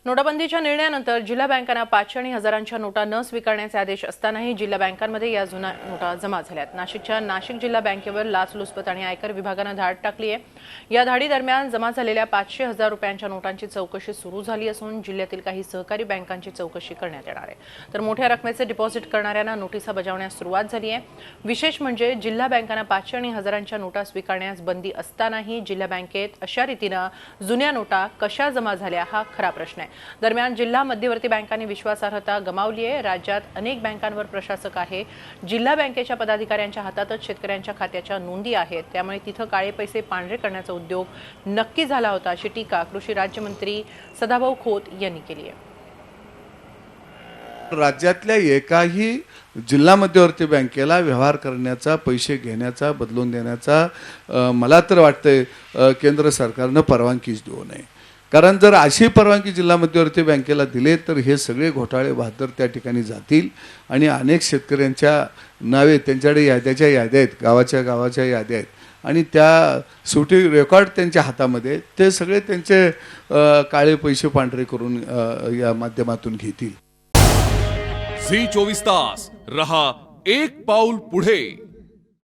नोटाबंदीच्या निर्णयानंतर जिल्हा बँकांना 500 आणि हजारांच्या नोटा न स्वीकारण्याचे आदेश असतानाही जिल्हा बँकांमध्ये या जुन्या नोटा जमा झाल्यात। नाशिकच्या नाशिक जिल्हा बँकेवर लाचलुचपत आणि आयकर विभागाने धाड टाकली आहे। या धाडीदरम्यान जमा झालेल्या 500,000 रुपयांच्या नोटांची चौकशी सुरू झाली असून जिल्ह्यातील काही सहकारी बँकांची चौकशी करण्यात येणार आहे। तर मोठ्या रकमेचे डिपॉझिट करणाऱ्यांना नोटिसा बजावण्यास सुरुवात झाली आहे। विशेष म्हणजे जिल्हा बँकांना 500 आणि हजारांच्या नोटा स्वीकारण्यास बंदी असतानाही जिल्हा बँकेत अशा रीतीने जुन्या नोटा कशा जमा झाल्या हा खरा प्रश्न आहे। दरम्यान जिल्हा मध्यवर्ती बँकांनी विश्वासार्हता गमावली आहे। राज्यात अनेक बँकांवर प्रशासक आहे। जिल्हा बँकेच्या पदाधिकाऱ्यांच्या हातातच शेतकऱ्यांच्या खात्याच्या नोंदी आहेत, त्यामुळे तिथे काळे पैसे पांढरे करण्याचा उद्योग नक्की झाला होता अशी टीका कृषी राज्यमंत्री सदाभाऊ खोत यांनी केली आहे। राज्यातल्या एकाही जिल्हा मध्यवर्ती बँकेला व्यवहार करण्याचा, पैसे घेण्याचा, बदलून देण्याचा मला तर वाटतंय केंद्र सरकारने परवानगीच देऊ नये। कारण जर अशी परवानगी जिल्हा मध्यवर्ती बँकेला दिले तर हे सगळे घोटाळे बहादर त्या ठिकाणी जातील आणि अनेक शेतकऱ्यांच्या नावे त्यांच्याकडे याद्याच्या याद्या आहेत, गावाच्या याद्या आहेत आणि त्या शेवटी रेकॉर्ड त्यांच्या हातामध्ये, ते सगळे त्यांचे काळे पैसे पांढरे करून या माध्यमातून घेतील। झी 24 तास रहा एक पाऊल पुढे।